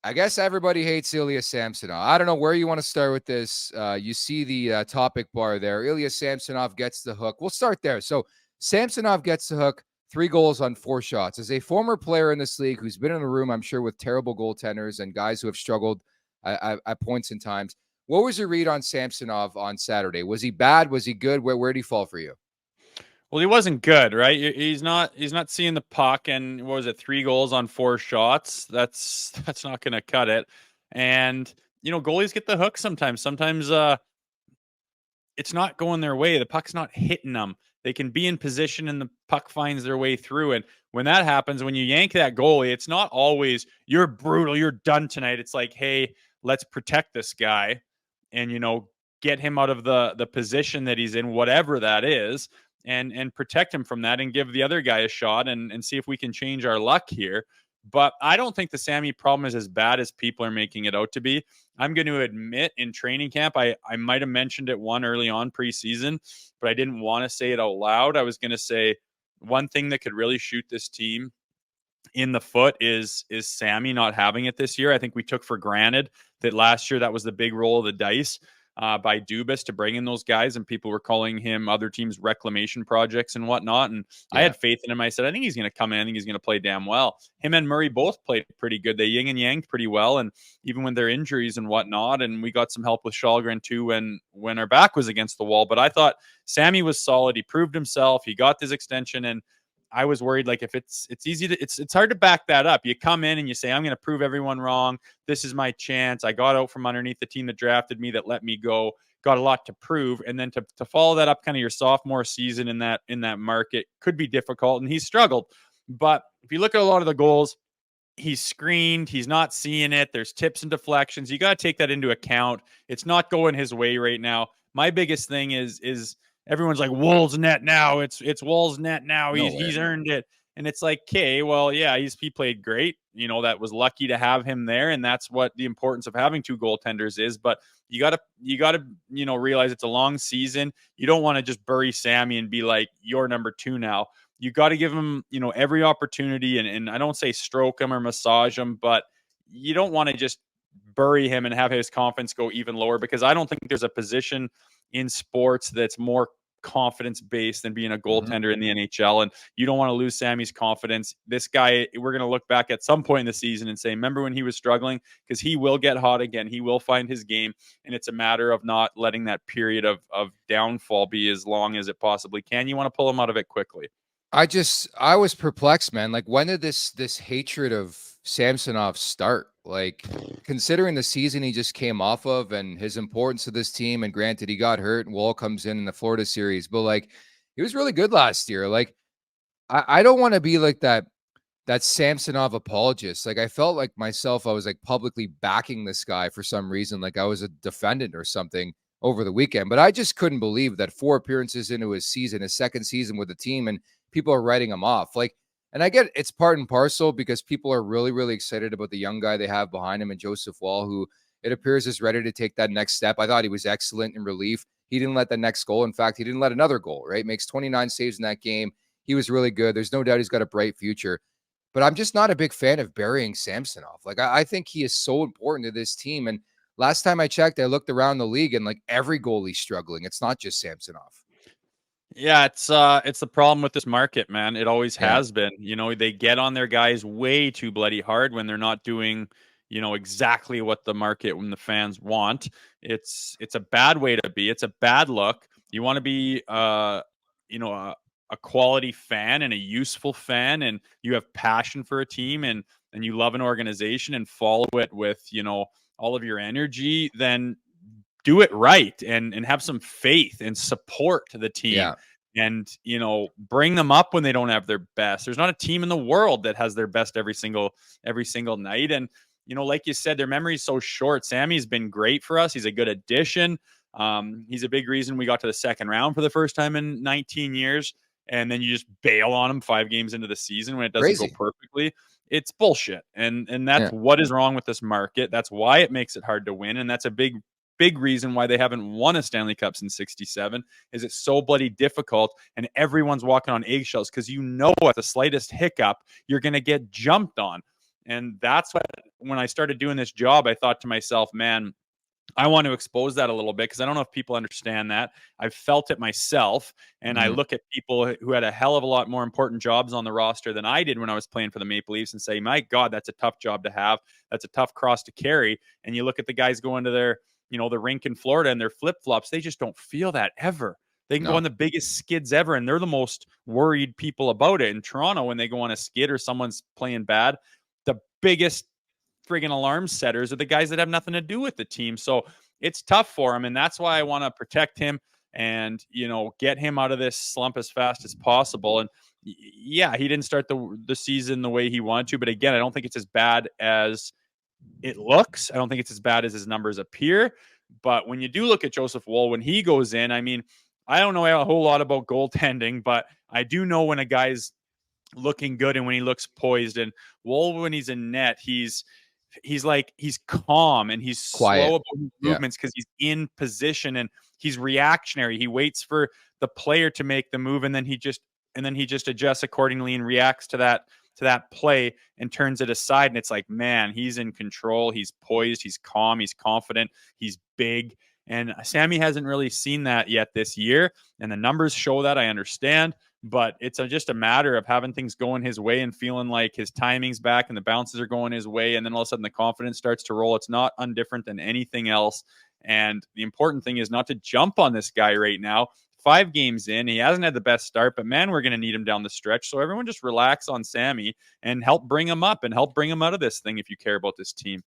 I guess everybody hates Ilya Samsonov. I don't know where you want to start with this. You see the topic bar there. Ilya Samsonov gets the hook. We'll start there. So Samsonov gets the hook, 3 goals on 4 shots. As a former player in this league who's been in a room, I'm sure, with terrible goaltenders and guys who have struggled at points in times, what was your read on Samsonov on Saturday? Was he bad? Was he good? Where did he fall for you? Well, he wasn't good, right? He's not seeing the puck, and what was it, 3 goals on 4 shots? That's not going to cut it. And goalies get the hook sometimes. Sometimes it's not going their way. The puck's not hitting them. They can be in position, and the puck finds their way through. And when that happens, when you yank that goalie, it's not always you're brutal, you're done tonight. It's like, hey, let's protect this guy, and get him out of the position that he's in, whatever that is, and protect him from that, and give the other guy a shot, and see if we can change our luck here. But I don't think the Sammy problem is as bad as people are making it out to be. I'm going to admit, in training camp, I might have mentioned it early on preseason, but I didn't want to say it out loud. I was going to say one thing that could really shoot this team in the foot is Sammy not having it this year. I think we took for granted that last year that was the big roll of the dice by Dubas to bring in those guys, and people were calling him other teams' reclamation projects and whatnot. And I had faith in him. I said, I think he's going to come in. I think he's going to play damn well. Him and Murray both played pretty good. They yin and yanged pretty well, and even with their injuries and whatnot. And we got some help with Shalgren too when our back was against the wall. But I thought Sammy was solid. He proved himself. He got this extension, and I was worried, like, if it's easy to, it's hard to back that up. You come in and you say, I'm going to prove everyone wrong. This is my chance. I got out from underneath the team that drafted me, that let me go, got a lot to prove. And then to follow that up kind of your sophomore season in that market could be difficult. And he's struggled. But if you look at a lot of the goals, he's screened. He's not seeing it. There's tips and deflections. You got to take that into account. It's not going his way right now. My biggest thing is everyone's like, Wool's net now. It's Wool's net now. He's earned it. And it's like, okay, well, yeah, he played great. That was lucky to have him there, and that's what the importance of having 2 goaltenders is. But you gotta realize it's a long season. You don't want to just bury Sammy and be like, you're number 2 now. You got to give him, every opportunity, and I don't say stroke him or massage him, but you don't want to just bury him and have his confidence go even lower, because I don't think there's a position in sports that's more confidence based than being a goaltender in the NHL. And you don't want to lose Sammy's confidence. This guy, we're going to look back at some point in the season and say, remember when he was struggling? Because he will get hot again. He will find his game. And it's a matter of not letting that period of downfall be as long as it possibly can. You want to pull him out of it quickly. I was perplexed, man. Like, when did this hatred of Samsonov start? Like, considering the season he just came off of and his importance to this team, and granted he got hurt and Wall comes in the Florida series, but like, he was really good last year. Like, I don't want to be like that Samsonov apologist. Like, I felt like myself, I was like publicly backing this guy for some reason, like I was a defendant or something over the weekend. But I just couldn't believe that 4 appearances into his season, his second season with the team, and people are writing him off. Like, and I get it's part and parcel because people are really, really excited about the young guy they have behind him and Joseph Wall, who it appears is ready to take that next step. I thought he was excellent in relief. He didn't let the next goal. In fact, he didn't let another goal, right? Makes 29 saves in that game. He was really good. There's no doubt he's got a bright future. But I'm just not a big fan of burying Samsonov. Like, I think he is so important to this team. And last time I checked, I looked around the league and like every goalie's struggling. It's not just Samsonov. Yeah, it's the problem with this market, man. It always has been. They get on their guys way too bloody hard when they're not doing, exactly what the market, when the fans want. It's a bad way to be. It's a bad look. You want to be a quality fan and a useful fan, and you have passion for a team, and you love an organization and follow it with, all of your energy, then do it right and have some faith and support the team. And bring them up when they don't have their best. There's not a team in the world that has their best every single night. And like you said, their memory is so short. Sammy's been great for us. He's a good addition. He's a big reason we got to the second round for the first time in 19 years. And then you just bail on him 5 games into the season when it doesn't go perfectly. It's bullshit. And that's what is wrong with this market. That's why it makes it hard to win. And that's a big reason why they haven't won a Stanley Cup since 67 is it's so bloody difficult, and everyone's walking on eggshells because at the slightest hiccup, you're going to get jumped on. And that's what, when I started doing this job, I thought to myself, man, I want to expose that a little bit because I don't know if people understand that. I've felt it myself. And I Mhm. look at people who had a hell of a lot more important jobs on the roster than I did when I was playing for the Maple Leafs and say, my God, that's a tough job to have. That's a tough cross to carry. And you look at the guys going to their, the rink in Florida and their flip flops, they just don't feel that ever. They can go No. on the biggest skids ever, and they're the most worried people about it. In Toronto, when they go on a skid or someone's playing bad, the biggest friggin' alarm setters are the guys that have nothing to do with the team. So it's tough for him. And that's why I want to protect him and, get him out of this slump as fast as possible. And yeah, he didn't start the season the way he wanted to. But again, I don't think it's as bad as it looks. I don't think it's as bad as his numbers appear. But when you do look at Joseph Woll, when he goes in, I mean, I don't know a whole lot about goaltending, but I do know when a guy's looking good and when he looks poised. And Woll, when he's in net, he's calm and he's Quiet. slow about his Yeah. movements because he's in position and he's reactionary. He waits for the player to make the move and then he just adjusts accordingly and reacts to that play and turns it aside. And it's like, man, he's in control. He's poised. He's calm. He's confident. He's big. And Sammy hasn't really seen that yet this year. And the numbers show that, I understand. But it's just a matter of having things going his way and feeling like his timing's back and the bounces are going his way. And then all of a sudden the confidence starts to roll. It's not undifferent than anything else. And the important thing is not to jump on this guy right now. 5 games in, he hasn't had the best start, but man, we're going to need him down the stretch. So everyone just relax on Sammy and help bring him up and help bring him out of this thing if you care about this team.